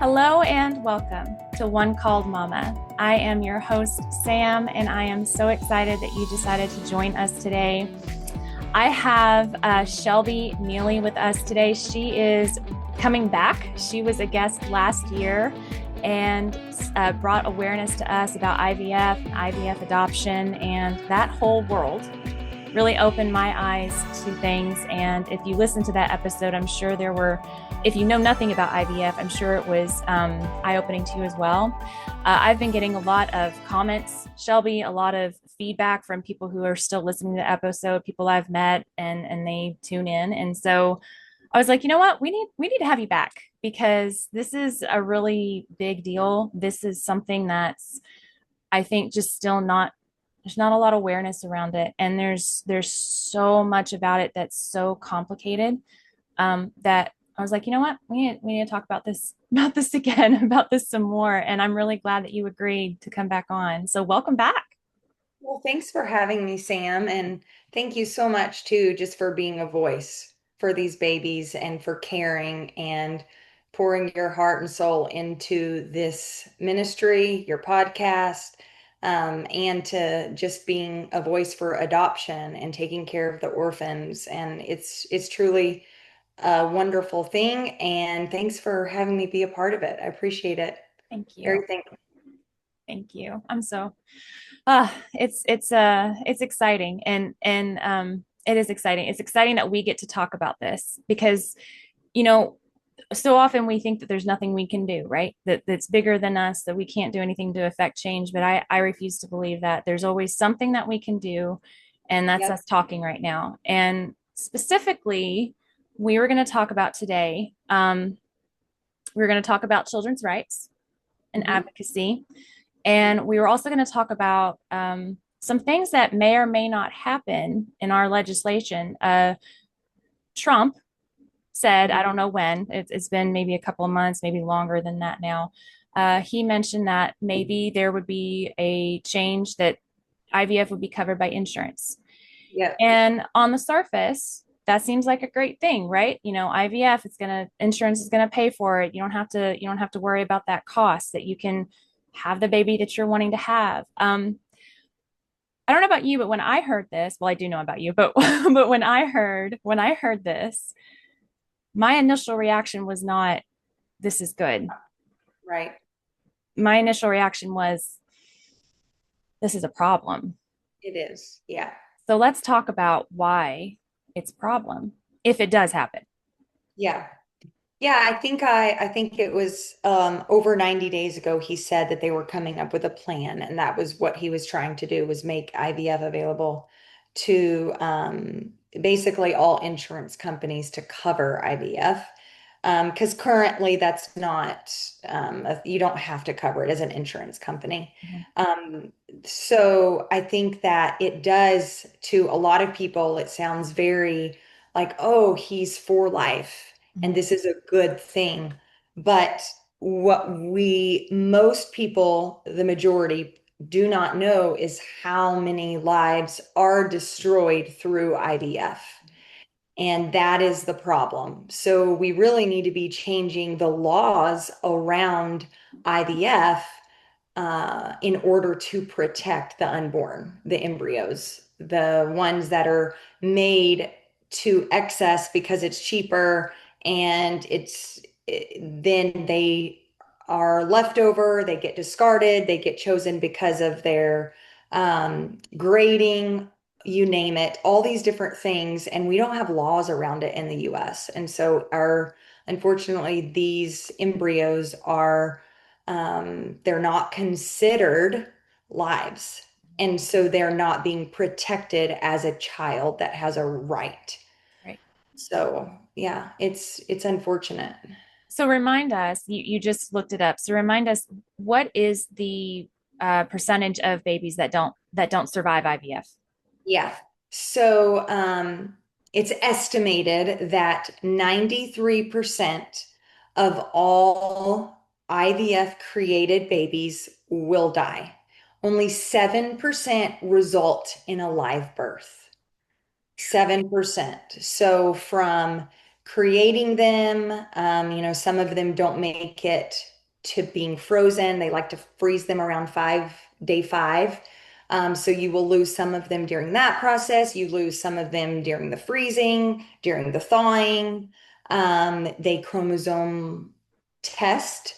Hello and welcome to One Called Mama. I am your host, Sam, and I am so excited that you decided to join us today. I have Shelbi Nealy with us today. She is coming back. She was a guest last year and brought awareness to us about IVF, IVF adoption, and that whole world. Really opened my eyes to things. And if you listen to that episode, I'm sure there were, if you know nothing about IVF, I'm sure it was eye-opening to you as well. I've been getting a lot of comments, Shelbi, a lot of feedback from people who are still listening to the episode, people I've met, and they tune in. And so I was like, you know what, we need to have you back because this is a really big deal. This is something that's, I think, just still not, there's not a lot of awareness around it, and there's so much about it that's so complicated that I was like, you know what, we need to talk about this again, about this some more. And I'm really glad that you agreed to come back on. So welcome back. Well, thanks for having me, Sam. And thank you so much, too, just for being a voice for these babies and for caring and pouring your heart and soul into this ministry, your podcast, and to just being a voice for adoption and taking care of the orphans. And it's truly a wonderful thing. And thanks for having me be a part of it. I appreciate it. Thank you. Very thankful. Thank you. I'm so it's exciting, and it is exciting. It's exciting that we get to talk about this because, you know, so often we think that there's nothing we can do, right? That's bigger than us, that we can't do anything to affect change. But I refuse to believe that. There's always something that we can do, and that's Yep. us talking right now. And specifically, we were going to talk about today. We're going to talk about children's rights and Mhm. advocacy, and we were also going to talk about some things that may or may not happen in our legislation. Trump said, I Mhm. don't know when, it's been maybe a couple of months, maybe longer than that now. He mentioned that maybe there would be a change that IVF would be covered by insurance. Yep. And on the surface, that seems like a great thing, right? You know, IVF, insurance is gonna pay for it. You don't have to worry about that cost, that you can have the baby that you're wanting to have. I don't know about you, but when I heard this, well, I do know about you, but but when I heard this, my initial reaction was not, this is good. Right. My initial reaction was, this is a problem. It is. Yeah. So let's talk about why it's a problem if it does happen. Yeah. Yeah, I think it was over 90 days ago he said that they were coming up with a plan, and that was what he was trying to do, was make IVF available to basically all insurance companies to cover IVF. Because currently that's not you don't have to cover it as an insurance company. Mhm. Um, so I think that it does, to a lot of people, it sounds very like, oh, he's for life and Mhm. this is a good thing. But what most people, the majority, do not know is how many lives are destroyed through IVF. And that is the problem. So we really need to be changing the laws around IVF in order to protect the unborn, the embryos, the ones that are made to excess because it's cheaper and then they are leftover, they get discarded, they get chosen because of their grading, you name it, all these different things, and we don't have laws around it in the US. And so unfortunately, these embryos are they're not considered lives. And so they're not being protected as a child that has a right. Right. So yeah, it's unfortunate. So remind us, you just looked it up. So remind us, what is the percentage of babies that don't survive IVF? Yeah. So it's estimated that 93% of all IVF created babies will die. Only 7% result in a live birth. 7%. So from creating them, some of them don't make it to being frozen. They like to freeze them around day five. So you will lose some of them during that process. You lose some of them during the freezing, during the thawing. They chromosome test.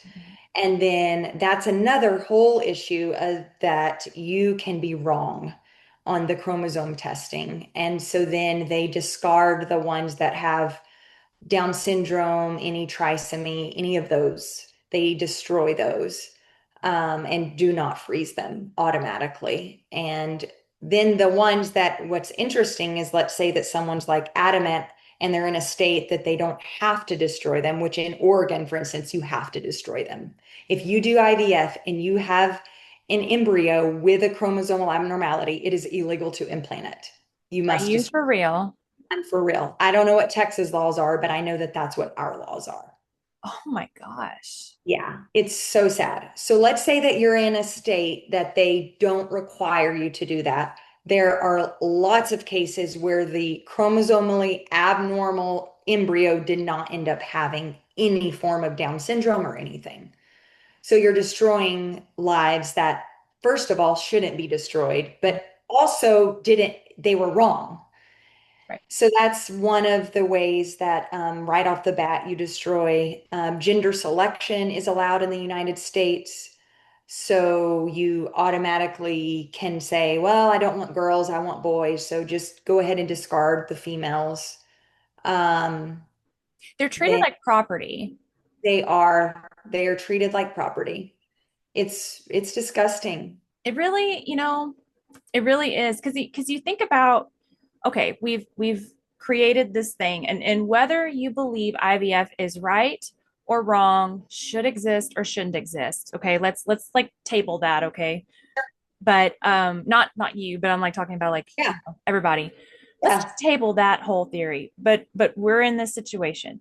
And then that's another whole issue that you can be wrong on the chromosome testing. And so then they discard the ones that have Down syndrome, any trisomy, any of those. They destroy those and do not freeze them automatically. And then the ones that what's interesting is, let's say that someone's like adamant and they're in a state that they don't have to destroy them, which in Oregon, for instance, you have to destroy them. If you do IVF and you have an embryo with a chromosomal abnormality, it is illegal to implant it. You Are must you destroy for real? them for real. I don't know what Texas laws are, but I know that that's what our laws are. Oh my gosh. Yeah, it's so sad. So let's say that you're in a state that they don't require you to do that. There are lots of cases where the chromosomally abnormal embryo did not end up having any form of Down syndrome or anything. So you're destroying lives that, first of all, shouldn't be destroyed, but also they were wrong. Right. So that's one of the ways that right off the bat you destroy. Gender selection is allowed in the United States. So you automatically can say, well, I don't want girls, I want boys. So just go ahead and discard the females. Um, They're treated then like property. they are treated like property. It's disgusting. It really, it really is because you think about, okay, we've created this thing, and whether you believe IVF is right or wrong, should exist or shouldn't exist. Okay, let's like table that, okay? But not you, but I'm like talking about like Yeah, everybody. Let's yeah. just table that whole theory. But we're in this situation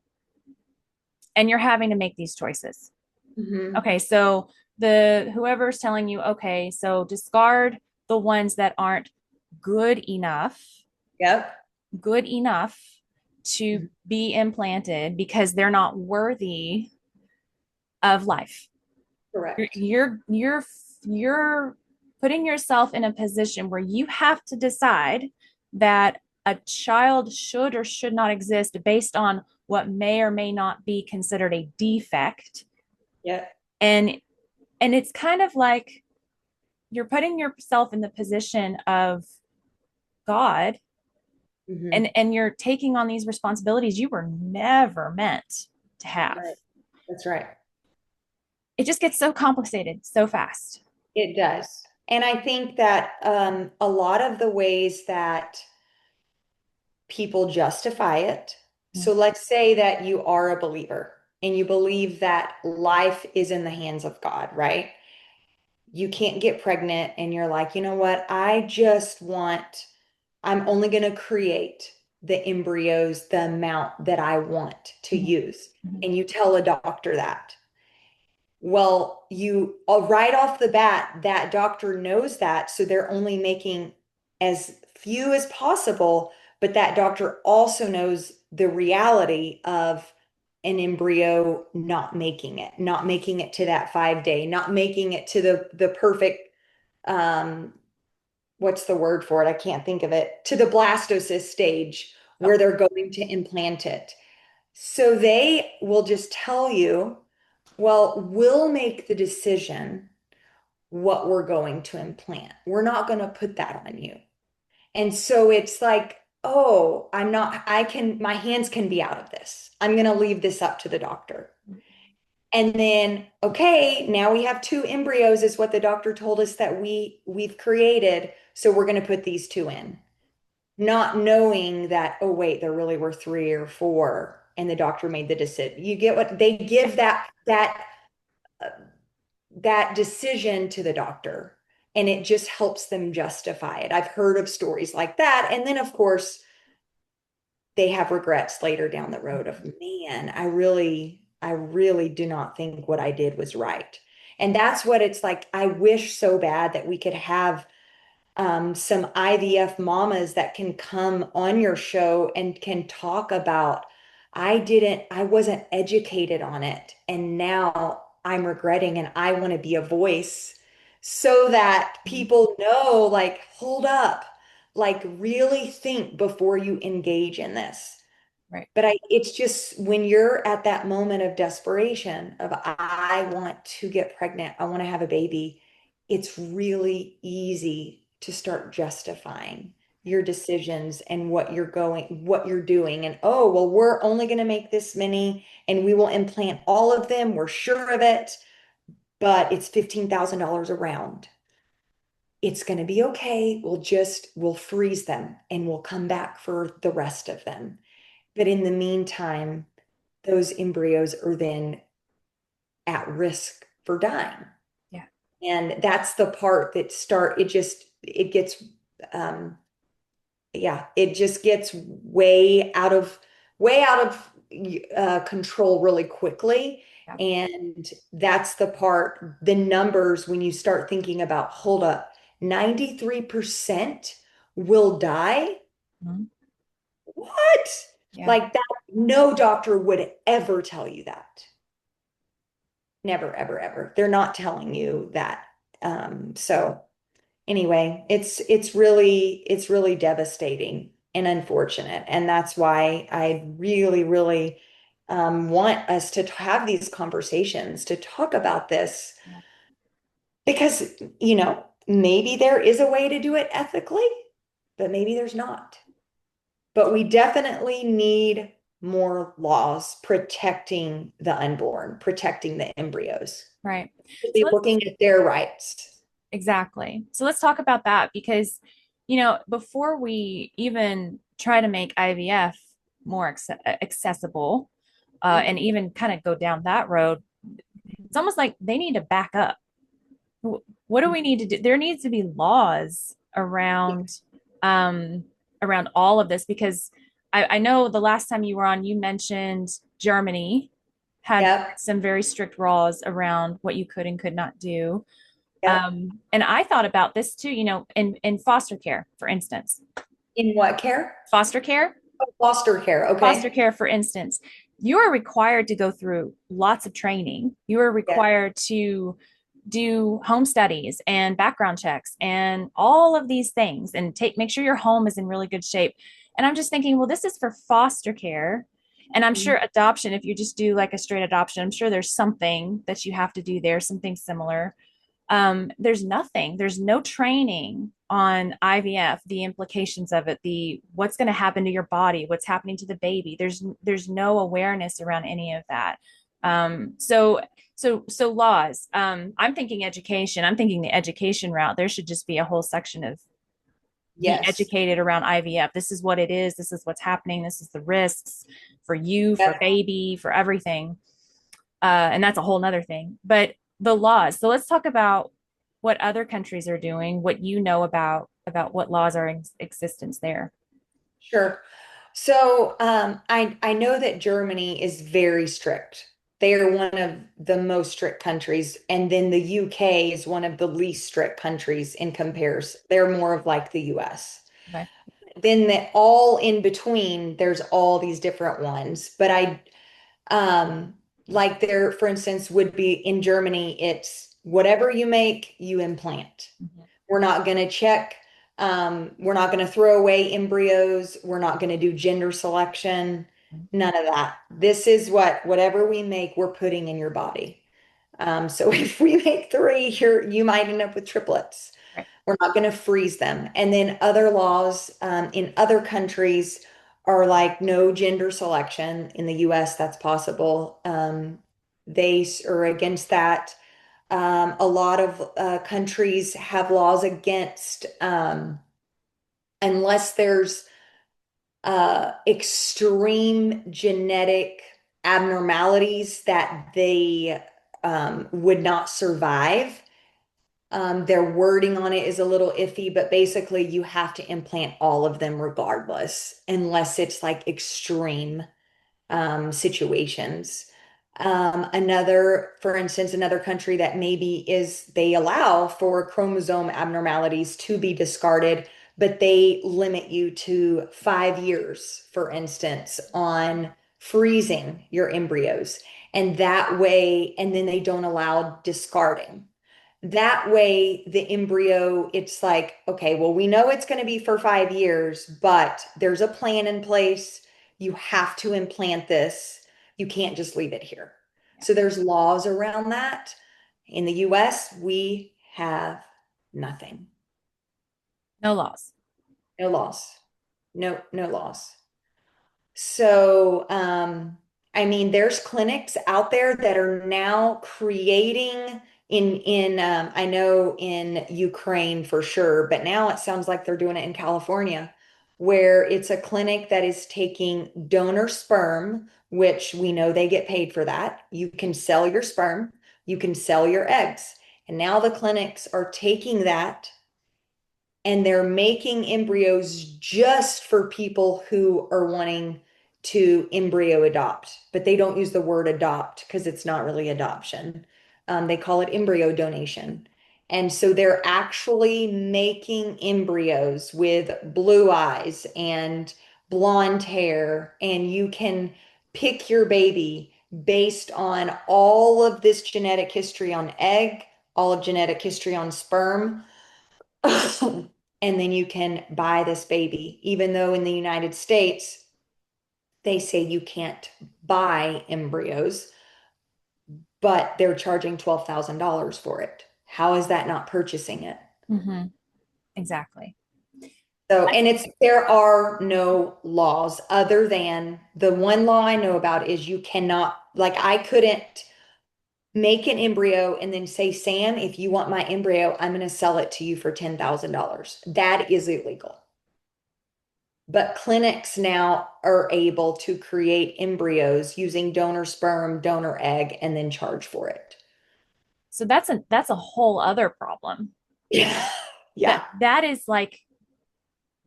and you're having to make these choices. Hmm. Okay, so the whoever's telling you, okay, so discard the ones that aren't good enough, Yep. good enough to Mhm. be implanted because they're not worthy of life. You're Correct. you're you're you're putting yourself in a position where you have to decide that a child should or should not exist based on what may or may not be considered a defect. Yep. And it's kind of like you're putting yourself in the position of God, Hmm. and you're taking on these responsibilities you were never meant to have. Right. That's right. It just gets so complicated so fast. It does. And I think that a lot of the ways that people justify it. So let's say that you are a believer and you believe that life is in the hands of God, right? You can't get pregnant and you're like, you know what? I'm only going to create the embryos, the amount that I want to Mhm. use. Mhm. And you tell a doctor that. Well, you right off the bat, that doctor knows that, so they're only making as few as possible, but that doctor also knows the reality of an embryo not making it to that 5 day, not making it to the perfect um what's the word for it? I can't think of it, to the blastocyst stage Oh, where they're going to implant it. So they will just tell you, well, we'll make the decision what we're going to implant. We're not going to put that on you. And so it's like, oh, my hands can be out of this. I'm going to leave this up to the doctor. And then, okay, now we have two embryos, is what the doctor told us that we've created. So we're going to put these two in, not knowing that, oh, wait, there really were three or four. And the doctor made the decision. You get what they give that decision to the doctor, and it just helps them justify it. I've heard of stories like that. And then, of course, they have regrets later down the road of, man, I really do not think what I did was right. And that's what it's like. I wish so bad that we could have some IVF mamas that can come on your show and can talk about, I wasn't educated on it. And now I'm regretting and I want to be a voice so that people know, like, hold up, like, really think before you engage in this. Right. But it's just when you're at that moment of desperation of I want to get pregnant, I want to have a baby, it's really easy to start justifying your decisions and what you're doing. And oh, well, we're only going to make this many and we will implant all of them. We're sure of it, but it's $15,000 a round. It's going to be okay. We'll freeze them and we'll come back for the rest of them. But in the meantime, those embryos are then at risk for dying. Yeah. And that's the part that it gets, um, yeah, it just gets way out of control really quickly. Yeah. And that's the part, the numbers, when you start thinking about, hold up, 93% will die. Mhm. What? Yeah. Like that, no doctor would ever tell you that. Never, ever, ever. They're not telling you that. So anyway, it's really devastating and unfortunate. And that's why I really, really want us to have these conversations, to talk about this, Yeah. because, maybe there is a way to do it ethically, but maybe there's not. But we definitely need more laws protecting the unborn, protecting the embryos, Right. So really let's looking at their rights. exactly. So let's talk about that because, before we even try to make IVF more accessible, and Mhm. even kind of go down that road, it's almost like they need to back up. What do we need to do? There needs to be laws um, around all of this because I know the last time you were on, you mentioned Germany had Yep, some very strict laws around what you could and could not do. yep. And I thought about this too, in foster care, for instance. In what care? Foster care, Oh, foster care. foster Okay. care, for instance, you are required to go through lots of training. You are Yeah. required to do home studies and background checks and all of these things and make sure your home is in really good shape. And I'm just thinking, well, this is for foster care. And I'm Mhm. sure adoption, if you just do like a straight adoption, I'm sure there's something that you have to do there, something similar. There's no training on IVF, the implications of it, the what's going to happen to your body, what's happening to the baby. There's no awareness around any of that. So laws. I'm thinking education. I'm thinking the education route. There should just be a whole section of be Yes. educated around IVF. This is what it is. This is what's happening. This is the risks for you, for Yep. baby, for everything. And that's a whole nother thing. But the laws. So let's talk about what other countries are doing, what you know about what laws are in existence there. Sure. So I know that Germany is very strict. They are one of the most strict countries, and then the UK is one of the least strict countries in comparison. They're more of like the US. Okay. Then all in between, there's all these different ones. But um, like there, for instance, would be in Germany, it's whatever you make, you implant. Mhm. We're not going to check. We're not going to throw away embryos. We're not going to do gender selection. None of that. This is whatever we make, we're putting in your body. So if we make three, you might end up with triplets. Right. We're not going to freeze them. And then other laws in other countries are like no gender selection. In the US, that's possible. They are against that. A lot of countries have laws against, unless there's extreme genetic abnormalities that they would not survive. Their wording on it is a little iffy, but basically you have to implant all of them regardless, unless it's like extreme situations. For instance, another country that maybe is they allow for chromosome abnormalities to be discarded, but they limit you to 5 years, for instance, on freezing your embryos. And that way, and then they don't allow discarding. That way, the embryo, it's like, okay, well, we know it's going to be for 5 years, but there's a plan in place. You have to implant this. You can't just leave it here. Yeah. So there's laws around that. In the US, we have nothing. No laws. No laws. No laws. So, I mean, there's clinics out there that are now creating I know in Ukraine for sure, but now it sounds like they're doing it in California, where it's a clinic that is taking donor sperm, which we know they get paid for that. You can sell your sperm, you can sell your eggs. And now the clinics are taking that and they're making embryos just for people who are wanting to embryo adopt, but they don't use the word adopt because it's not really adoption. They call it embryo donation. And so they're actually making embryos with blue eyes and blonde hair, and you can pick your baby based on all of this genetic history on egg, all of genetic history on sperm. And then you can buy this baby, even though in the United States, they say you can't buy embryos, but they're charging $12,000 for it. How is that not purchasing it? Mm-hmm. Exactly. So, and there are no laws other than the one law I know about is you cannot, like, I couldn't make an embryo and then say, Sam, if you want my embryo, I'm going to sell it to you for $10,000. That is illegal. But clinics now are able to create embryos using donor sperm, donor egg, and then charge for it. So that's a whole other problem. Yeah. That Yeah. that is like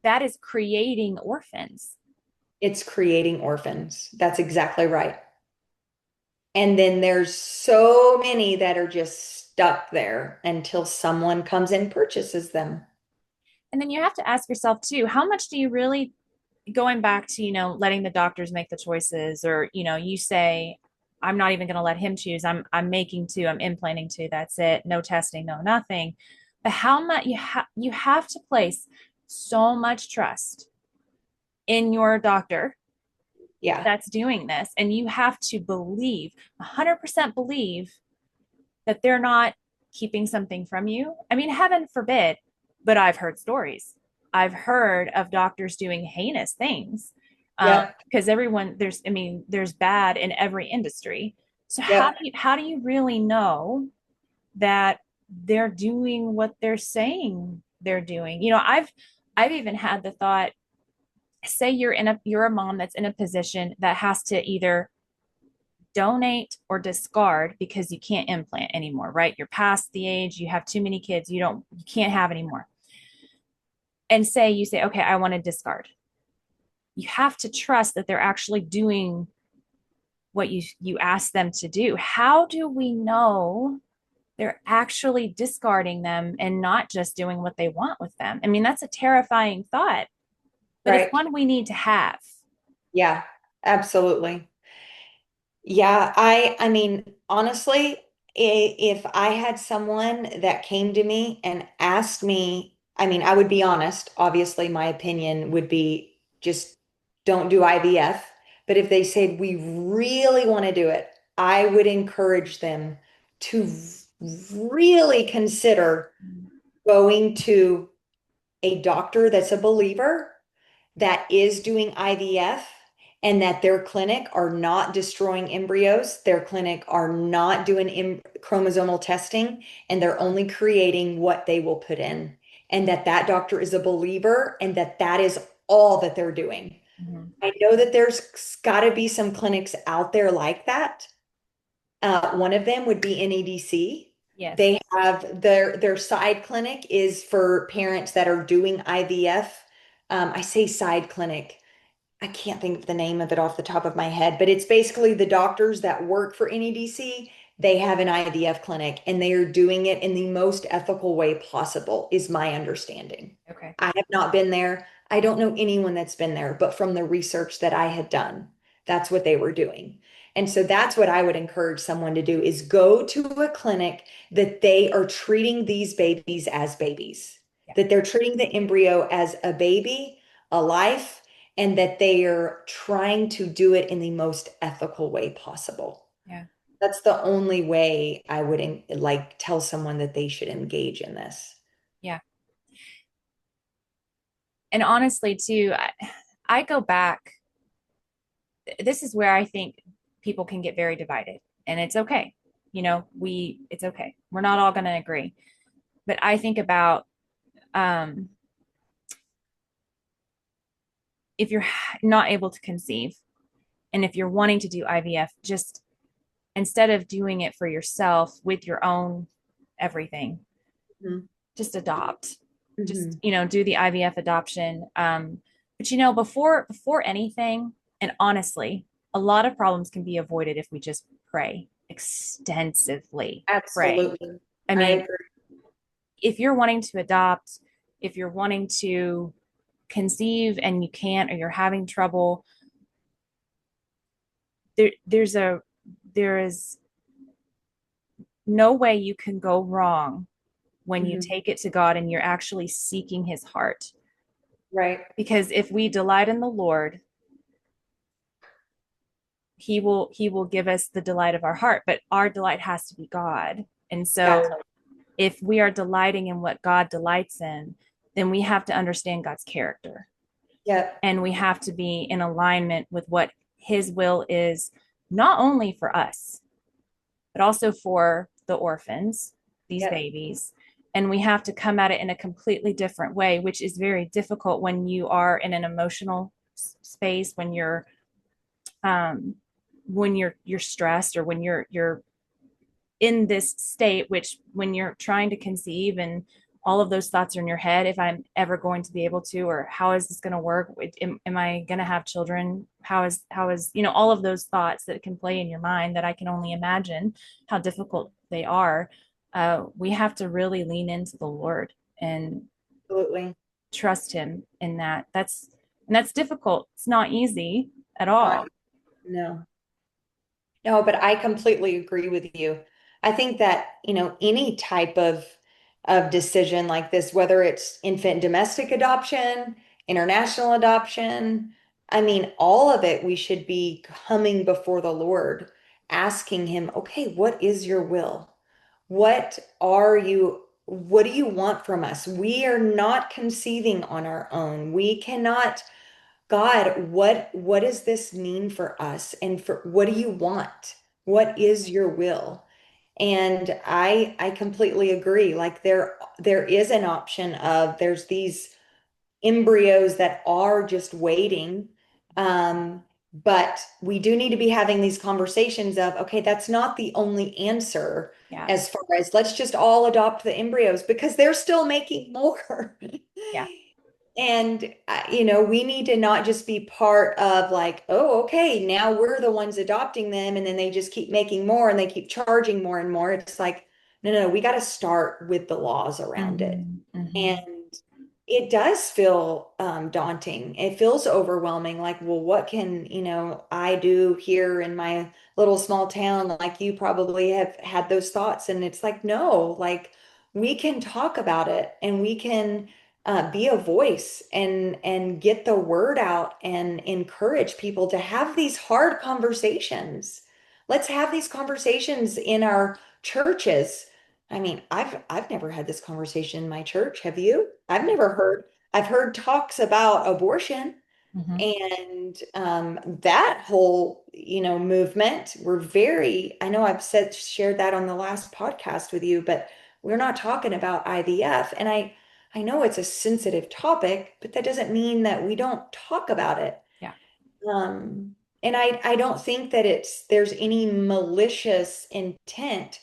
that is creating orphans. It's creating orphans. That's exactly right. And then there's so many that are just stuck there until someone comes and purchases them. And then you have to ask yourself too, how much do you really, going back to, letting the doctors make the choices, or, you say, I'm not even going to let him choose. I'm making two, I'm implanting two. That's it. No testing, no nothing. But how much you have to place so much trust in your doctor Yeah. that's doing this, and you have to believe, 100% believe that they're not keeping something from you. I mean, heaven forbid, but I've heard stories. I've heard of doctors doing heinous things, Yep. because there's bad in every industry. So how Yep. do you really know that they're doing what they're saying they're doing? I've even had the thought, say you're a mom that's in a position that has to either donate or discard because you can't implant anymore, right? You're past the age, you have too many kids, you can't have anymore. And you say, okay, I want to discard. You have to trust that they're actually doing what you ask them to do. How do we know they're actually discarding them and not just doing what they want with them? I mean, that's a terrifying thought, but it's Right. one we need to have. Yeah. Absolutely. Yeah, I mean, honestly, if I had someone that came to me and asked me, I mean, I would be honest. Obviously, my opinion would be just don't do IVF. But if they said we really want to do it, I would encourage them to really consider going to a doctor that's a believer that is doing IVF and that their clinic are not destroying embryos, their clinic are not doing chromosomal testing, and they're only creating what they will put in. And that doctor is a believer and that is all that they're doing. Mm-hmm. I know that there's got to be some clinics out there like that. One of them would be NEDC. Yes. They have their side clinic is for parents that are doing IVF. I say side clinic. I can't think of the name of it off the top of my head, but it's basically the doctors that work for NEDC. They have an IVF clinic and they are doing it in the most ethical way possible, is my understanding. Okay. I have not been there. I don't know anyone that's been there, but from the research that I had done, that's what they were doing. And so that's what I would encourage someone to do is go to a clinic that they are treating these babies as babies, Yeah. that they're treating the embryo as a baby, a life, and that they are trying to do it in the most ethical way possible. Yeah. That's the only way I would like tell someone that they should engage in this. Yeah. And honestly, too, I go back. This is where I think people can get very divided, and it's okay. It's okay. We're not all going to agree. But I think about um, if you're not able to conceive and if you're wanting to do IVF, just instead of doing it for yourself with your own everything, Mhm. just adopt. Just, Mhm. do the IVF adoption. But before anything, and honestly, a lot of problems can be avoided if we just pray extensively. Pray. Absolutely. I I mean, agree. if you're wanting to adopt, if you're wanting to conceive and you can't, or you're having trouble, there is no way you can go wrong when you Mhm. take it to God and you're actually seeking his heart. Right. Because if we delight in the Lord, he will give us the delight of our heart, but our delight has to be God. And so Exactly. if we are delighting in what God delights in, then we have to understand God's character, Yep. and we have to be in alignment with what his will is, not only for us but also for the orphans, these Yep. babies. And we have to come at it in a completely different way, which is very difficult when you are in an emotional space, um, when you're stressed, or when you're in this state, which when you're trying to conceive and all of those thoughts are in your head, if I'm ever going to be able to, or how is this going to work, am I going to have children, how is all of those thoughts that can play in your mind, that I can only imagine how difficult they are. We have to really lean into the Lord and Absolutely. trust him in that. That's difficult. It's not easy at Not, all. no. No, but I completely agree with you. I think that, any type of decision like this, whether it's infant domestic adoption, international adoption, I mean, all of it, we should be coming before the Lord, asking him, okay, what is your will? What do you want from us? We are not conceiving on our own. We cannot God, what does this mean for us? And for what do you want? What is your will? And I completely agree. Like there is an option of there's these embryos that are just waiting. But we do need to be having these conversations of, okay, that's not the only answer Yeah. as far as let's just all adopt the embryos because they're still making more. Yeah. And, we need to not just be part of like, oh, okay, now we're the ones adopting them. And then they just keep making more and they keep charging more and more. It's like, no, no, we got to start with the laws around it. Mm-hmm. Mm-hmm. And it does feel daunting. It feels overwhelming. Like, well, what can, I do here in my little small town? Like you probably have had those thoughts. And it's like, no, like we can talk about it and we can be a voice and get the word out and encourage people to have these hard conversations. Let's have these conversations in our churches. I mean, I've never had this conversation in my church. Have you? I've heard talks about abortion Mm-hmm. and that whole, movement. I know I've shared that on the last podcast with you, but we're not talking about IVF. And I know it's a sensitive topic, but that doesn't mean that we don't talk about it. Yeah. And I don't think that there's any malicious intent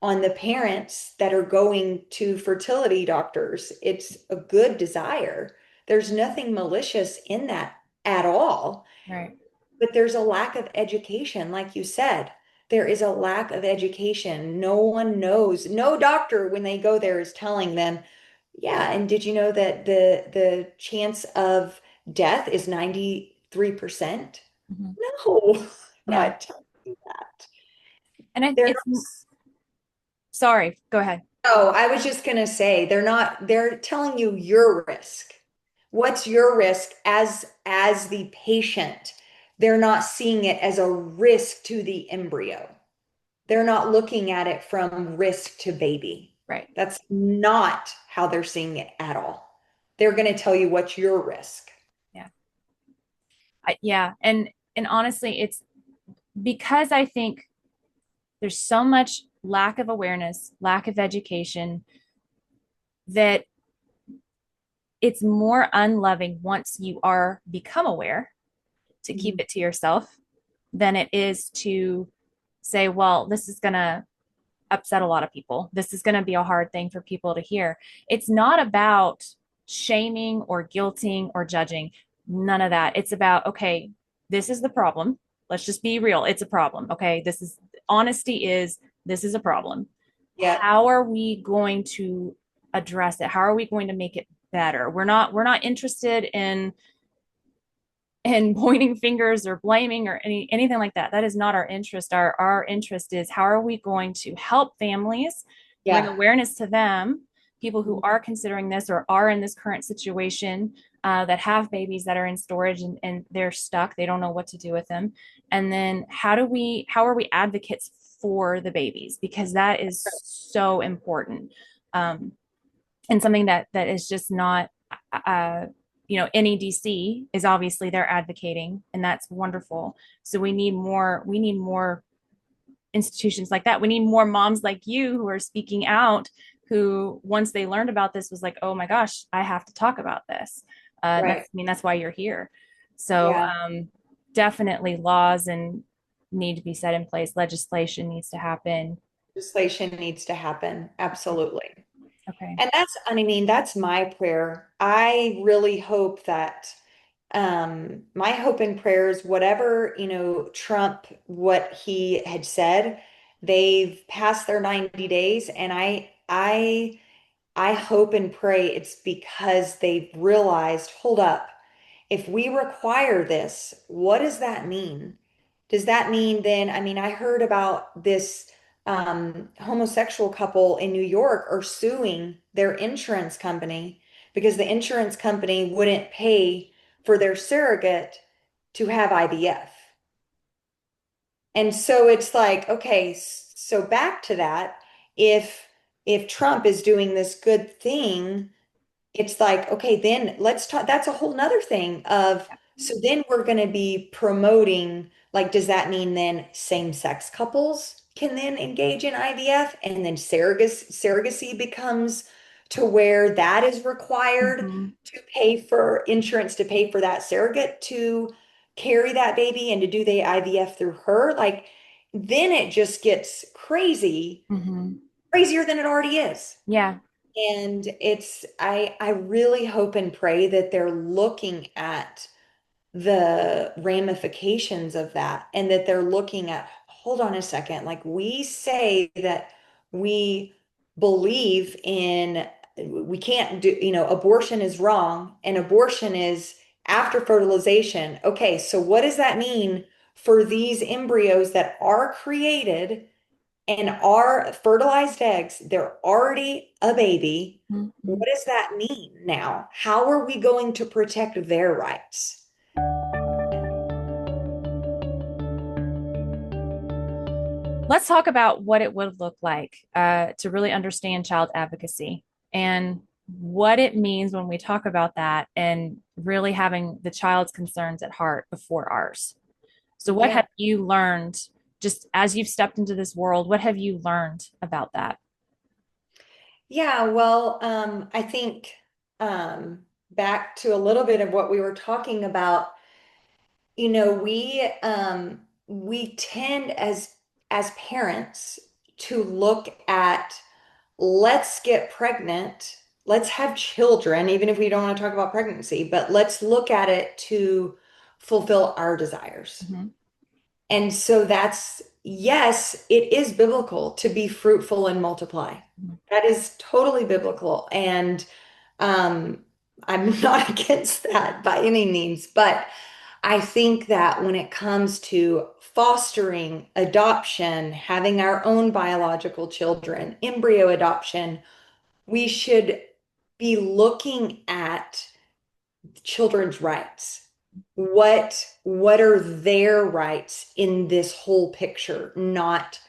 on the parents that are going to fertility doctors. It's a good desire. There's nothing malicious in that at all. Right. But there's a lack of education, like you said. There is a lack of education. No one knows. No doctor, when they go there, is telling them, yeah, and did you know that the chance of death is 93%? Mm-hmm. No, Yeah. not. do that. And They're it's, not, sorry, go ahead. oh, I was just going to say they're telling you your risk. What's your risk as the patient? They're not seeing it as a risk to the embryo. They're not looking at it from risk to baby. Right. That's not how they're seeing it at all. They're going to tell you what's your risk. Yeah. Yeah. And honestly, it's because I think there's so much lack of awareness, lack of education, that it's more unloving once you are become aware to keep Mhm. it to yourself than it is to say, well, this is going to upset a lot of people. This is going to be a hard thing for people to hear. It's not about shaming or guilting or judging. None of that. It's about, okay, this is the problem. Let's just be real. It's a problem. Okay. Honesty is, this is a problem. Yep. How are we going to address it? How are we going to make it better? We're not interested in pointing fingers or blaming or anything like that. That is not our interest. Our interest is, how are we going to help families, bring Yeah. awareness to them, people who are considering this or are in this current situation, that have babies that are in storage, and they're stuck, they don't know what to do with them. And then how are we advocates for the babies, because that is so important. um, and something that is just not, uh, NEDC is obviously, they're advocating, and that's wonderful. So we need more institutions like that. We need more moms like you who are speaking out, who once they learned about this was like, oh my gosh, I have to talk about this. Right. That's why you're here. So Yeah. definitely laws and need to be set in place. Legislation needs to happen. Legislation needs to happen. Absolutely. Okay. And I mean, that's my prayer. I really hope that my hope and prayers, whatever, Trump, what he had said, they've passed their 90 days, and I hope and pray it's because they've realized, hold up, if we require this, what does that mean? Does that mean then, I mean, I heard about this homosexual couple in New York are suing their insurance company because the insurance company wouldn't pay for their surrogate to have IVF. And so it's like, okay, so back to that, if if Trump is doing this good thing, it's like, okay, then let's talk. That's a whole nother thing of, so then we're going to be promoting, like, does that mean then same-sex couples can then engage in IVF, and then surrogacy becomes to where that is required Mhm. to pay for insurance to pay for that surrogate to carry that baby and to do the IVF through her? Like, then it just gets crazy, Mhm. crazier than it already is. Yeah. And I really hope and pray that they're looking at the ramifications of that, and that they're looking at, hold on a second, like, we say that we believe in, we can't do, abortion is wrong, and abortion is after fertilization. Okay, so what does that mean for these embryos that are created and are fertilized eggs? They're already a baby. Mhm. What does that mean now? How are we going to protect their rights? Let's talk about what it would look like, to really understand child advocacy, and what it means when we talk about that, and really having the child's concerns at heart before ours. So, what Yeah. have you learned just as you've stepped into this world? What have you learned about that? Yeah, well, I think back to a little bit of what we were talking about, we tend as parents to look at, let's get pregnant, let's have children, even if we don't want to talk about pregnancy, but let's look at it to fulfill our desires. Mhm. And so that's, yes, it is biblical to be fruitful and multiply. That is totally biblical. And um, I'm not against that by any means. But I think that when it comes to fostering, adoption, having our own biological children, embryo adoption, we should be looking at children's rights. What are their rights in this whole picture, not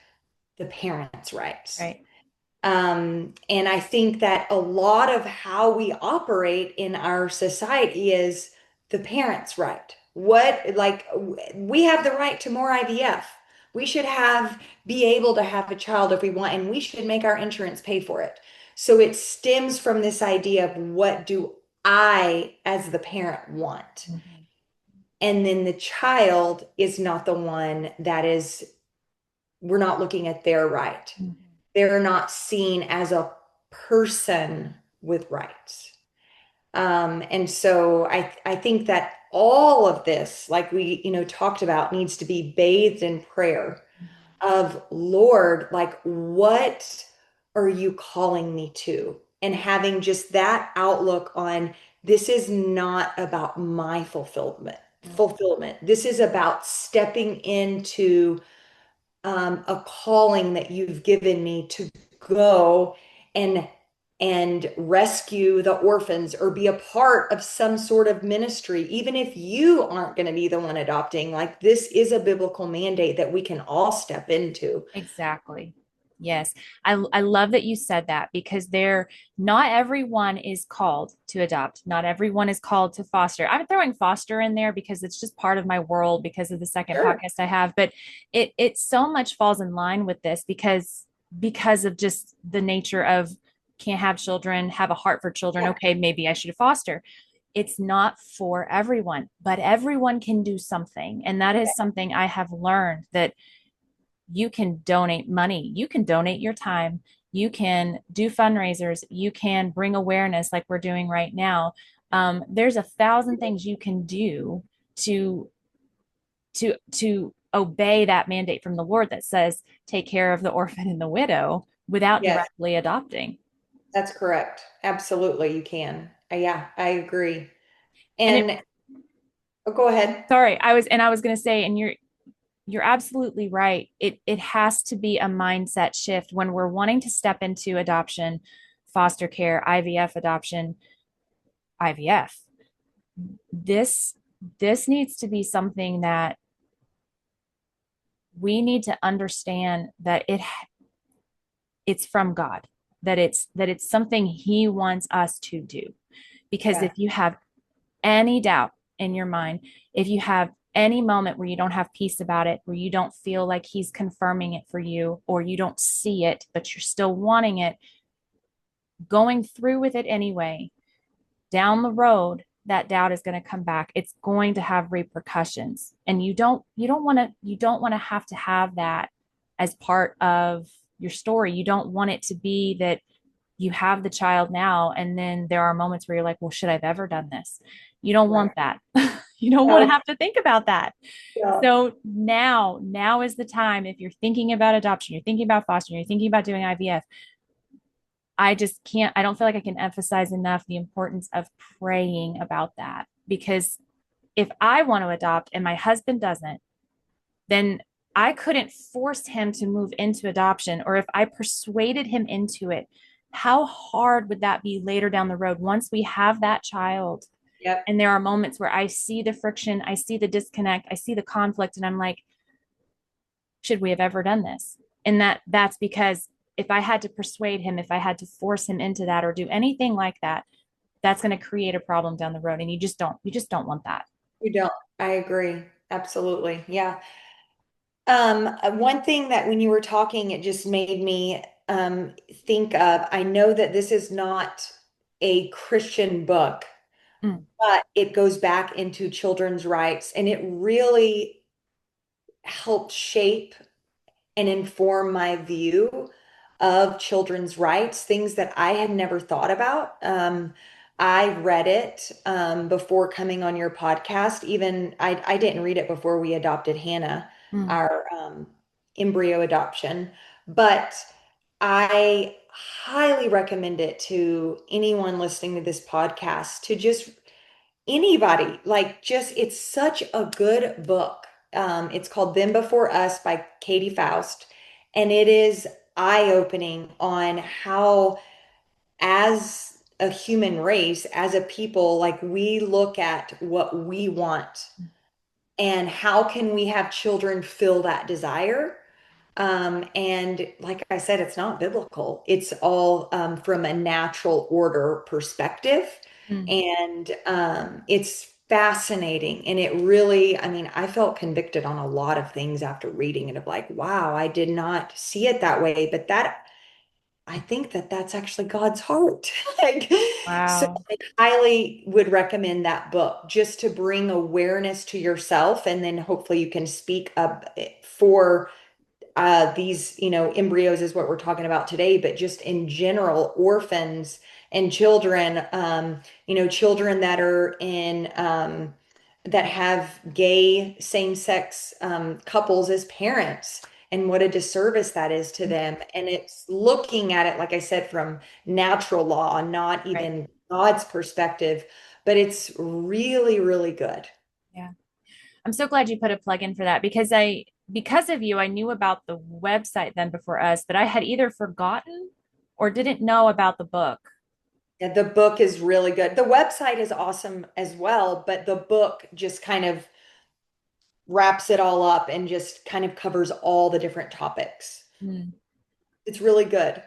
the parents' rights? Right. And I think that a lot of how we operate in our society is the parents' right. We have the right to more IVF. We should be able to have a child if we want, and we should make our insurance pay for it. So it stems from this idea of what do I, as the parent, want? Mhm. And then the child is not the one we're not looking at their right. Mhm. They're not seen as a person with rights. And so I think that all of this, like we, talked about, needs to be bathed in prayer of Lord, like what are you calling me to? And having just that outlook on this is not about my fulfillment. This is about stepping into a calling that you've given me to go and rescue the orphans or be a part of some sort of ministry, even if you aren't going to be the one adopting. Like this is a biblical mandate that we can all step into. Exactly. Yes. I love that you said that because not everyone is called to adopt. Not everyone is called to foster. I'm throwing foster in there because it's just part of my world because of the second Sure. podcast I have, but it so much falls in line with this because of just the nature of can't have children, have a heart for children. Yeah. Okay, maybe I should foster. It's not for everyone, but everyone can do something. And that is something I have learned that you can donate money, you can donate your time, you can do fundraisers, you can bring awareness like we're doing right now. There's 1,000 things you can do to obey that mandate from the Lord that says take care of the orphan and the widow without Yes, directly adopting. that's correct. Absolutely, you can. Yeah, I agree. And it And oh, go ahead. sorry, I was going to say, and you're absolutely right. It has to be a mindset shift when we're wanting to step into adoption, foster care, IVF adoption, IVF. This this needs to be something that we need to understand that it's from God, that it's something he wants us to do. Because Yeah, if you have any doubt in your mind, if you have any moment where you don't have peace about it, where you don't feel like he's confirming it for you, or you don't see it, but you're still wanting it, going through with it anyway, down the road, that doubt is going to come back. It's going to have repercussions. And you don't want to have that as part of your story. You don't want it to be that you have the child now and then there are moments where you're like, well, should I've ever done this? You don't right. want that. You don't want to No, have to think about that. yeah, So now is the time. If you're thinking about adoption, you're thinking about fostering, you're thinking about doing IVF, I don't feel like I can emphasize enough the importance of praying about that. Because if I want to adopt and my husband doesn't, then I couldn't force him to move into adoption. Or if I persuaded him into it, how hard would that be later down the road once we have that child? yep. And there are moments where I see the friction, I see the disconnect, I see the conflict, and I'm like, should we have ever done this? And that's because if I had to persuade him, if I had to force him into that or do anything like that, that's going to create a problem down the road. And you just don't want that. You don't. I agree. Absolutely. Yeah. One thing that when you were talking, it just made me think of, I know that this is not a Christian book, Mm. but it goes back into children's rights and it really helped shape and inform my view of children's rights, things that I had never thought about. I read it before coming on your podcast. Even I didn't read it before we adopted Hannah, Mm. our embryo adoption, but I highly recommend it to anyone listening to this podcast to just anybody, like just it's such a good book. It's called Them Before Us by Katie Faust, and it is eye-opening on how, as a human race, as a people, like we look at what we want and how can we have children fill that desire. And like I said, it's not biblical. It's all from a natural order perspective. Mm. And it's fascinating. And it really, I mean, I felt convicted on a lot of things after reading it of like, wow, I did not see it that way. But that, I think that that's actually God's heart. Like, so Wow. I highly would recommend that book just to bring awareness to yourself. And then hopefully you can speak up for these, embryos is what we're talking about today, but just in general, orphans and children, children that are in, that have gay same-sex couples as parents, and what a disservice that is to them. And it's looking at it, like I said, from natural law, not Right. even God's perspective, but it's really, really good. Yeah. I'm so glad you put a plug in for that because of you, I knew about the website Then Before Us, but I had either forgotten or didn't know about the book. Yeah, the book is really good. The website is awesome as well, but the book just kind of wraps it all up and just kind of covers all the different topics. Hmm. It's really good.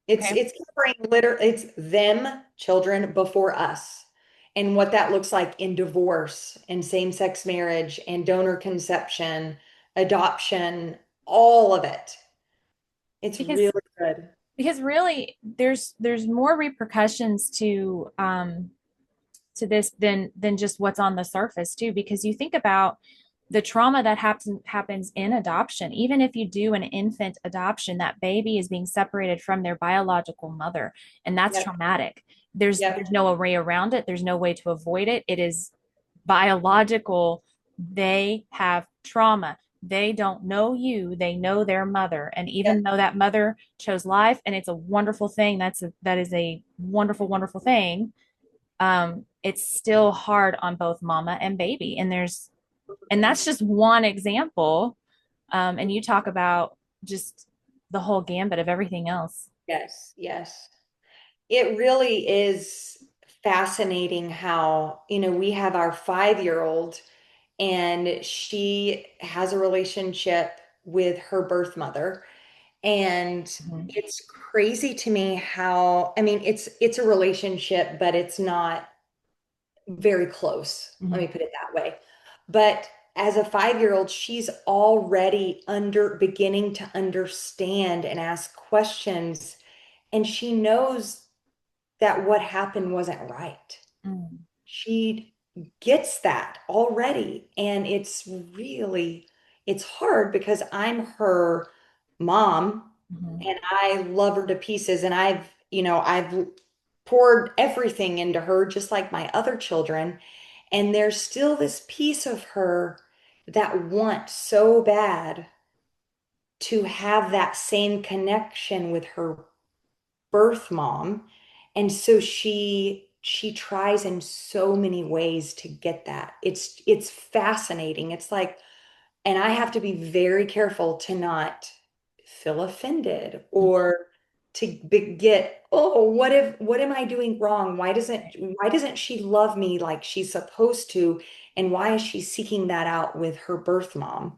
It's Okay. it's covering it's them, children before us, and what that looks like in divorce and same-sex marriage and donor conception, adoption, all of it. It's Because really good. really there's more repercussions to this than just what's on the surface too, because you think about the trauma that happens in adoption. Even if you do an infant adoption, that baby is being separated from their biological mother, and that's Yep, traumatic. There's yep, no way around it. There's no way to avoid it. It is biological. They have trauma. They don't know you, they know their mother. And yep. even though that mother chose life, and it's a wonderful thing, that is a wonderful, wonderful thing. It's still hard on both mama and baby. And that's just one example. And you talk about just the whole gambit of everything else. Yes, yes. It really is fascinating how, we have our 5-year-old and she has a relationship with her birth mother. And Mhm. it's crazy to me how, I mean, it's a relationship, but it's not very close. Let Mhm. me put it that way. But as a 5-year-old, she's already beginning to understand and ask questions. And she knows that what happened wasn't right. Mhm. She gets that already. And it's hard because I'm her mom Mhm. and I love her to pieces. And I've poured everything into her, just like my other children. And there's still this piece of her that wants so bad to have that same connection with her birth mom. And so she tries in so many ways to get that. It's fascinating. It's like, and I have to be very careful to not feel offended or to get, oh, what am I doing wrong? Why doesn't she love me like she's supposed to? And why is she seeking that out with her birth mom?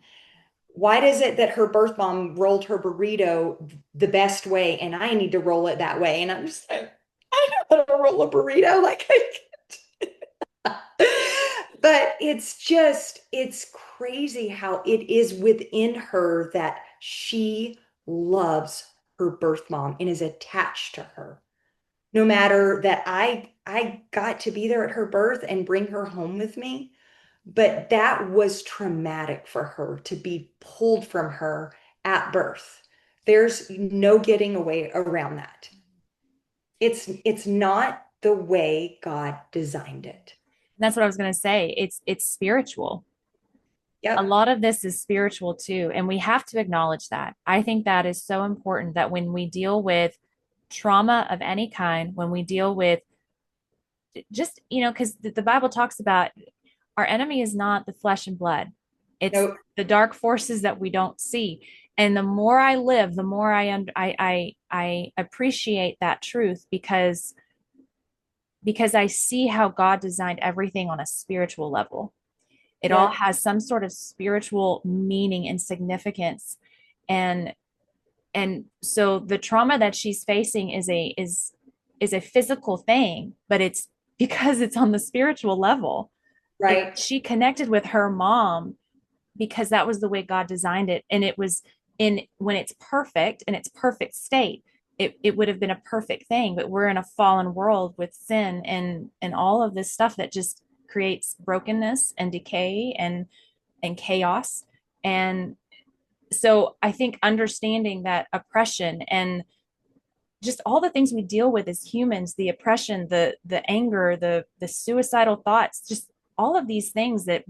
Why does it that her birth mom rolled her burrito the best way and I need to roll it that way? And I'm just like, I know how to roll a burrito. Like I but it's crazy how it is within her that she loves her birth mom and is attached to her. No matter that I got to be there at her birth and bring her home with me, but that was traumatic for her to be pulled from her at birth. There's no getting away around that. It's not the way God designed it. And that's what I was going to say. It's spiritual. A Yep. lot of this is spiritual too, and we have to acknowledge that. I think that is so important that when we deal with trauma of any kind, when we deal with just, because the Bible talks about our enemy is not the flesh and blood. It's Nope. the dark forces that we don't see. And the more I live, the more I appreciate that truth, because I see how God designed everything on a spiritual level. It all Yep. has some sort of spiritual meaning and significance. And so the trauma that she's facing is a physical thing, but it's because it's on the spiritual level. Right. She connected with her mom because that was the way God designed it. And it was in when it's perfect in its perfect state, it would have been a perfect thing. But we're in a fallen world with sin and all of this stuff that just creates brokenness and decay and chaos. And so I think understanding that oppression and just all the things we deal with as humans, the oppression, the anger, the suicidal thoughts, just all of these things that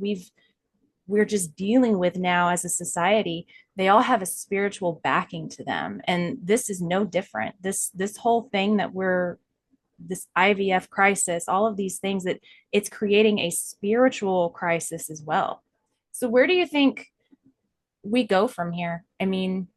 we're just dealing with now as a society, they all have a spiritual backing to them. And this is no different. This whole thing that we're this IVF crisis, all of these things, that it's creating a spiritual crisis as well. So where do you think we go from here? I mean,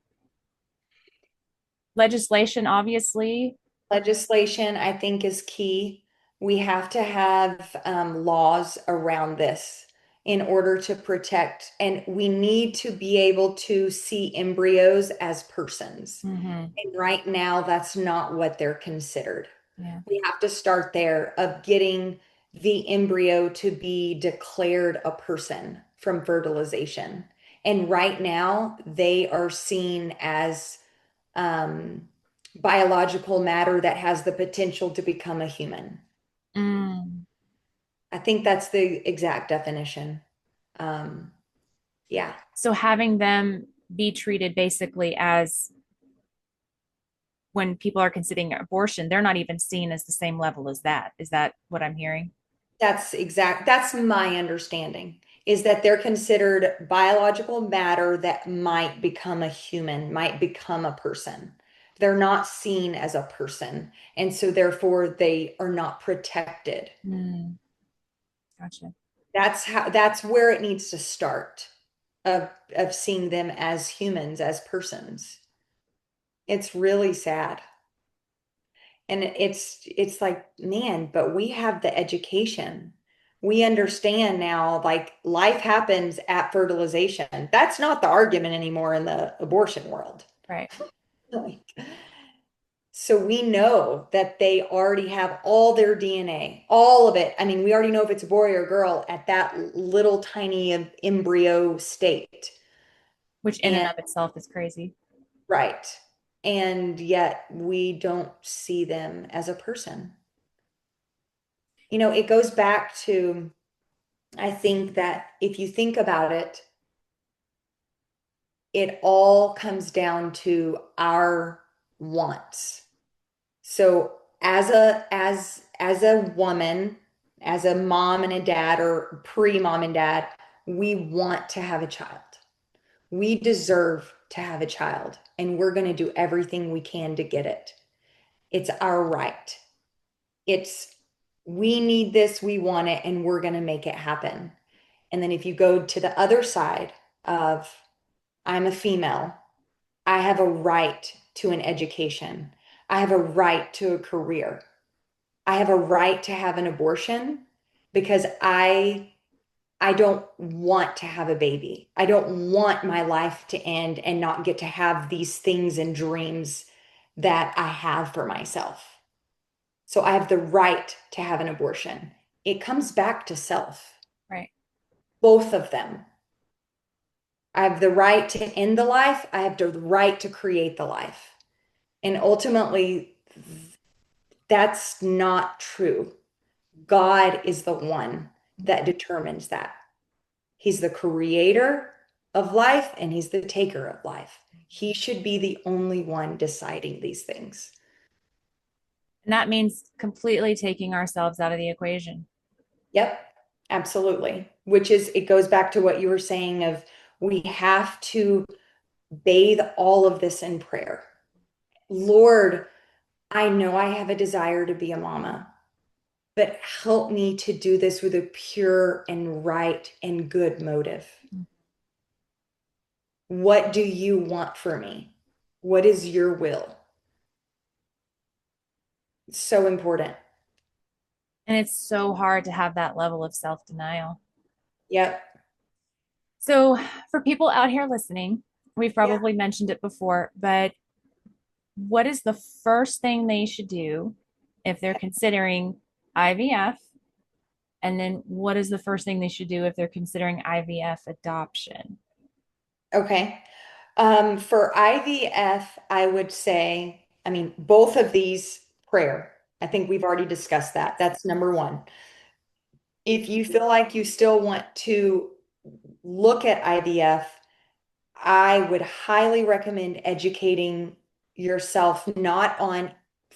legislation, obviously. Legislation, I think, is key. We have to have laws around this in order to protect, and we need to be able to see embryos as persons. Mm-hmm. And right now, that's not what they're considered. Yeah. We have to start there of getting the embryo to be declared a person from fertilization. And right now, they are seen as um, biological matter that has the potential to become a human. Mm. I think that's the exact definition. Um, yeah, So having them be treated basically as when people are considering abortion, they're not even seen as the same level as that. Is that what I'm hearing? that's my understanding is that they're considered biological matter that might become a human, might become a person. They're not seen as a person, and so therefore they are not protected. Mm, gotcha. That's where it needs to start of seeing them as humans, as persons. It's really sad. And it's like, man, but we have the education. We understand now, like life happens at fertilization. That's not the argument anymore in the abortion world. Right. Like, so we know that they already have all their DNA, all of it. I mean, we already know if it's a boy or a girl at that little tiny embryo state. Which in and And of itself is crazy. right. And yet we don't see them as a person. It goes back to, I think that if you think about it, it all comes down to our wants. So as a woman, as a mom and a dad or pre-mom and dad, we want to have a child. We deserve to have a child, and we're going to do everything we can to get it. It's our right. It's we need this, we want it, and we're going to make it happen. And then if you go to the other side of I'm a female, I have a right to an education. I have a right to a career. I have a right to have an abortion because I don't want to have a baby. I don't want my life to end and not get to have these things and dreams that I have for myself. So I have the right to have an abortion. It comes back to self, Right. both of them. I have the right to end the life. I have the right to create the life. And ultimately, that's not true. God is the one that determines that. He's the creator of life and he's the taker of life. He should be the only one deciding these things. And that means completely taking ourselves out of the equation. Yep, absolutely. Which is, it goes back to what you were saying of we have to bathe all of this in prayer. Lord, I know I have a desire to be a mama, but help me to do this with a pure and right and good motive. What do you want for me? What is your will? So important. And it's so hard to have that level of self-denial. Yep. So, for people out here listening, we've Yeah. probably mentioned it before, but what is the first thing they should do if they're considering IVF? And then what is the first thing they should do if they're considering IVF adoption? Okay. For IVF, I would say, I mean, both of these prayer. I think we've already discussed that. That's number one. If you feel like you still want to look at IVF, I would highly recommend educating yourself not on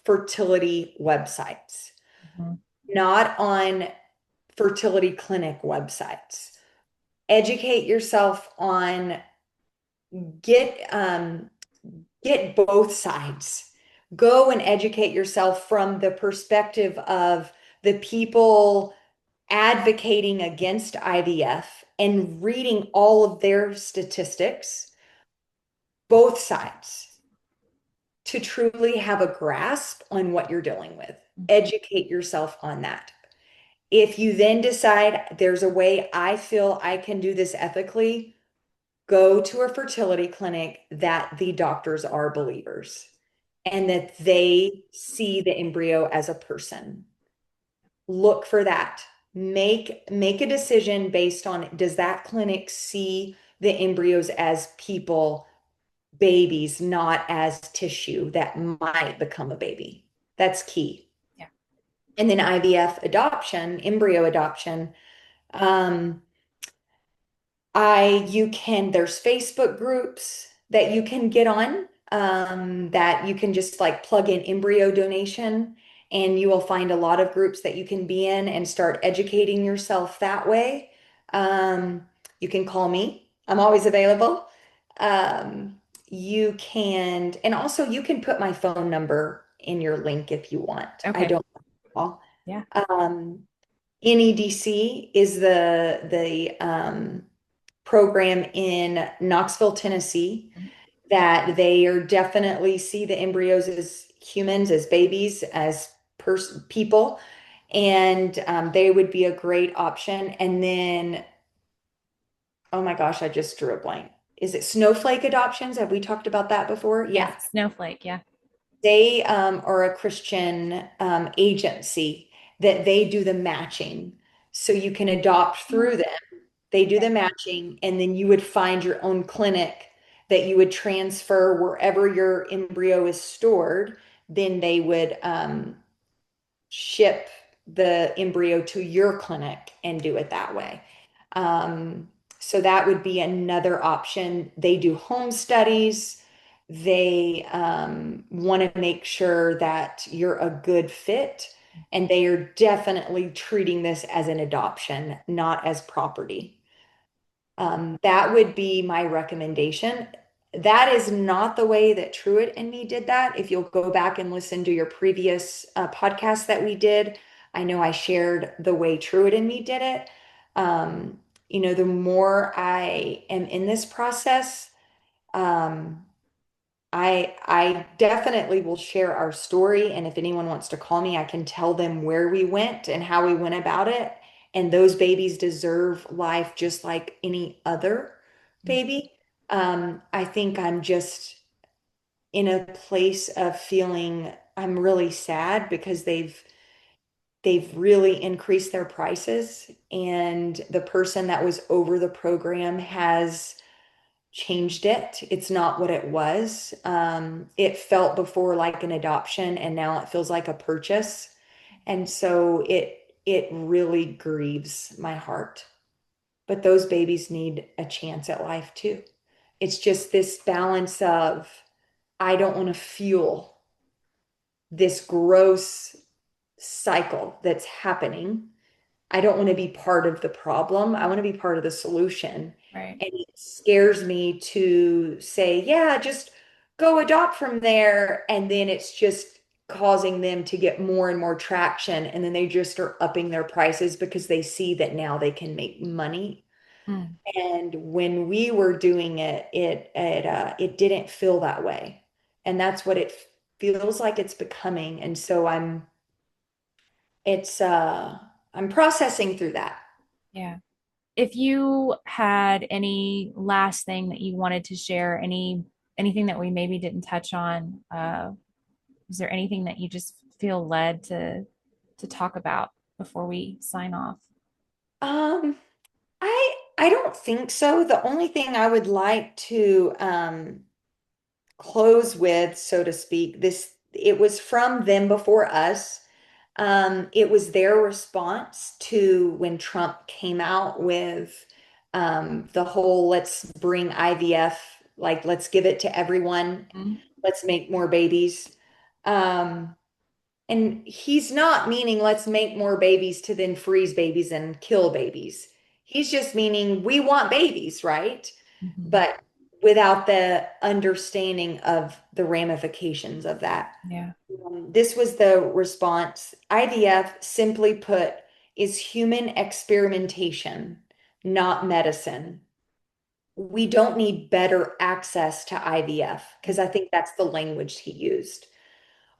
fertility websites, Mhm. not on fertility clinic websites. Educate yourself on get get both sides. Go and educate yourself from the perspective of the people advocating against IVF and reading all of their statistics, both sides, to truly have a grasp on what you're dealing with. Educate yourself on that. If you then decide there's a way I feel I can do this ethically, go to a fertility clinic that the doctors are believers and that they see the embryo as a person. Look for that. Make a decision based on, does that clinic see the embryos as people, babies, not as tissue that might become a baby? That's key. Yeah. And then IVF adoption, embryo adoption. Um, there's Facebook groups that you can get on, that you can just like plug in embryo donation, and you will find a lot of groups that you can be in and start educating yourself that way. You can call me. I'm always available. You can, and also you can put my phone number in your link if you want. I Okay. don't know. Yeah. Um, NEDC is the program in Knoxville, Tennessee, that they are definitely see the embryos as humans, as babies, as people, and they would be a great option. And then, oh my gosh, I just drew a blank. Is it Snowflake Adoptions? Have we talked about that before? Yeah. Yes. Snowflake. Yeah. They are a Christian agency that they do the matching. So you can adopt through them. They do the matching, and then you would find your own clinic that you would transfer wherever your embryo is stored. Then they would ship the embryo to your clinic and do it that way. So that would be another option. They do home studies. They want to make sure that you're a good fit, and they are definitely treating this as an adoption, not as property. That would be my recommendation. That is not the way that Truett and me did that. If you'll go back and listen to your previous podcast that we did, I know I shared the way Truett and me did it. The more I am in this process, um, I definitely will share our story, and if anyone wants to call me, I can tell them where we went and how we went about it. And those babies deserve life just like any other baby. I think I'm just in a place of feeling I'm really sad because they've really increased their prices, and the person that was over the program has changed it. It's not what it was. It felt before like an adoption, and now it feels like a purchase. And so it really grieves my heart. But those babies need a chance at life too. It's just this balance of, I don't want to fuel this gross cycle that's happening. I don't want to be part of the problem. I want to be part of the solution. Right. And it scares me to say, yeah, just go adopt from there. And then it's just causing them to get more and more traction, and then they just are upping their prices because they see that now they can make money. Mm, And when we were doing it, it didn't feel that way. And that's what it feels like it's becoming. And so it's I'm processing through that. yeah. If you had any last thing that you wanted to share, anything that we maybe didn't touch on, is there anything that you just feel led to talk about before we sign off? Um, I don't think so. The only thing I would like to close with, so to speak, this it was from them before us. It was their response to when Trump came out with the whole let's bring IVF, like let's give it to everyone, Mm, let's make more babies. Um, and he's not meaning let's make more babies to then freeze babies and kill babies. He's just meaning we want babies, right? mhm. But without the understanding of the ramifications of that. Yeah. This was the response. IVF, simply put, is human experimentation, not medicine. We don't need better access to IVF because I think that's the language he used.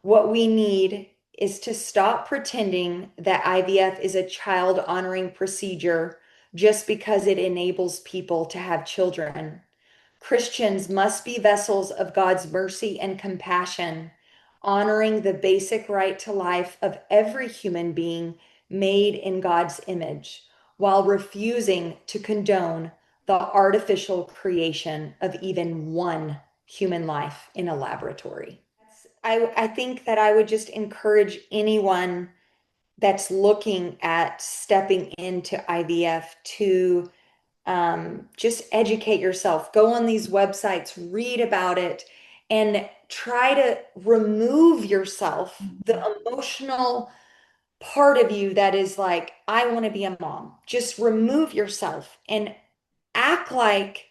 What we need is to stop pretending that IVF is a child honoring procedure just because it enables people to have children. Christians must be vessels of God's mercy and compassion, honoring the basic right to life of every human being made in God's image, while refusing to condone the artificial creation of even one human life in a laboratory. I think that I would just encourage anyone that's looking at stepping into IVF to just educate yourself. Go on these websites, read about it, and try to remove yourself the Mhm. emotional part of you that is like, I want to be a mom. Just remove yourself and act like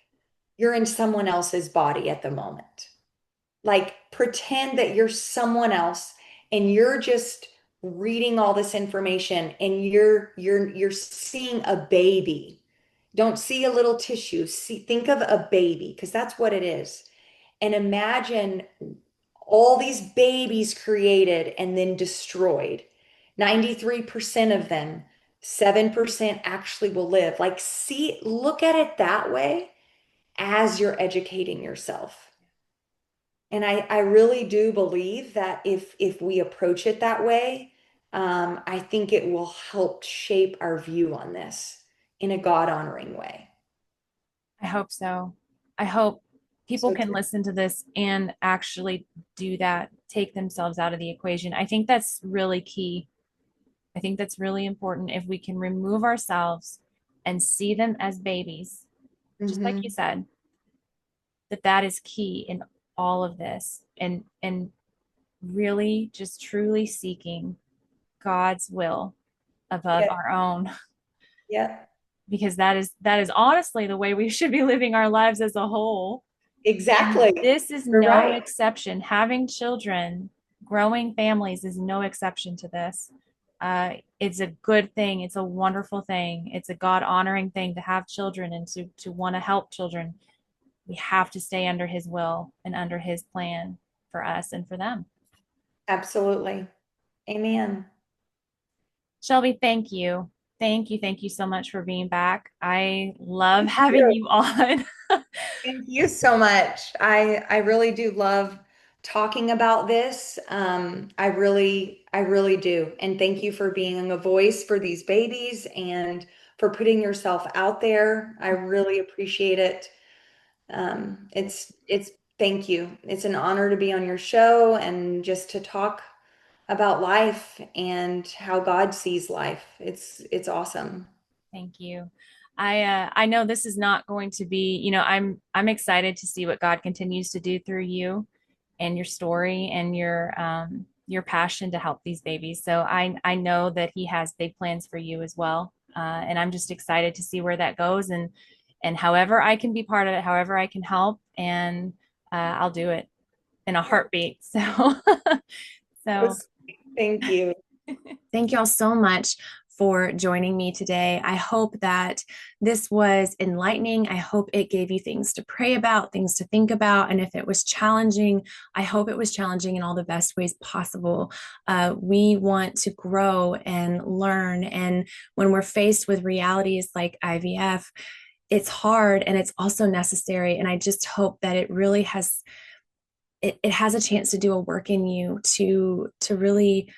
you're in someone else's body at the moment. Like pretend that you're someone else and you're just reading all this information and you're seeing a baby. Don't see a little tissue. Think of a baby because that's what it is. And imagine all these babies created and then destroyed. 93% of them, 7% actually will live. Like look at it that way as you're educating yourself. And I really do believe that if we approach it that way, I think it will help shape our view on this in a God honoring way. I hope so. I hope people So can true. listen to this and actually do that, take themselves out of the equation. I think that's really key. I think that's really important. If we can remove ourselves and see them as babies, just like you Hmm. said, that is key in all of this, and really just truly seeking God's will above Yeah, our own, yeah, because that is honestly the way we should be living our lives as a whole. And exactly. this is You're no right. exception. Having children, growing families is no exception to this. It's a good thing. It's a wonderful thing. It's a God honoring thing to have children and to want to help children. We have to stay under His will and under His plan for us and for them. Absolutely. Amen. Shelby, thank you. Thank you. Thank you so much for being back. I love Thank having you. you on. Thank you so much. I really do love talking about this. I really do. And thank you for being a voice for these babies and for putting yourself out there. I really appreciate it. It's thank you. It's an honor to be on your show and just to talk about life and how God sees life. It's awesome. Thank you. I know this is not going to be, I'm excited to see what God continues to do through you and your story and your passion to help these babies. So I know that He has big plans for you as well. And I'm just excited to see where that goes, and however I can be part of it, however I can help, and I'll do it in a heartbeat. So So thank you. thank you all so much for joining me today. I hope that this was enlightening. I hope it gave you things to pray about, things to think about. And if it was challenging, I hope it was challenging in all the best ways possible. We want to grow and learn. And when we're faced with realities like IVF, it's hard and it's also necessary. And I just hope that it really has, it has a chance to do a work in you to really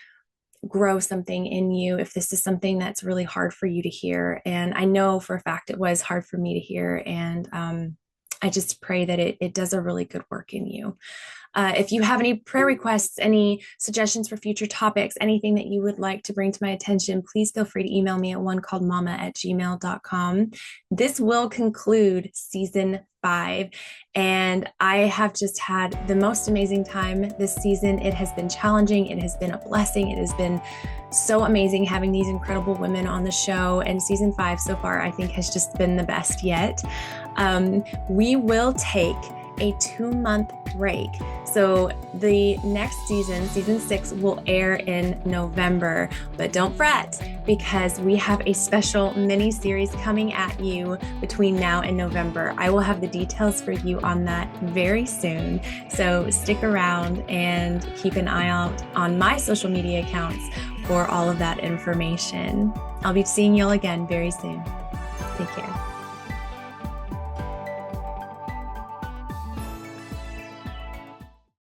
grow something in you if this is something that's really hard for you to hear. And I know for a fact it was hard for me to hear. And I just pray that it does a really good work in you. If you have any prayer requests, any suggestions for future topics, anything that you would like to bring to my attention, please feel free to email me at onecalledmama@gmail.com. This will conclude season 5. And I have just had the most amazing time this season. It has been challenging. It has been a blessing. It has been so amazing having these incredible women on the show. And season 5 so far, I think, has just been the best yet. We will take a 2-month break. So the next season, season 6, will air in November, but don't fret because we have a special mini series coming at you between now and November. I will have the details for you on that very soon. So stick around and keep an eye out on my social media accounts for all of that information. I'll be seeing y'all again very soon. Take care.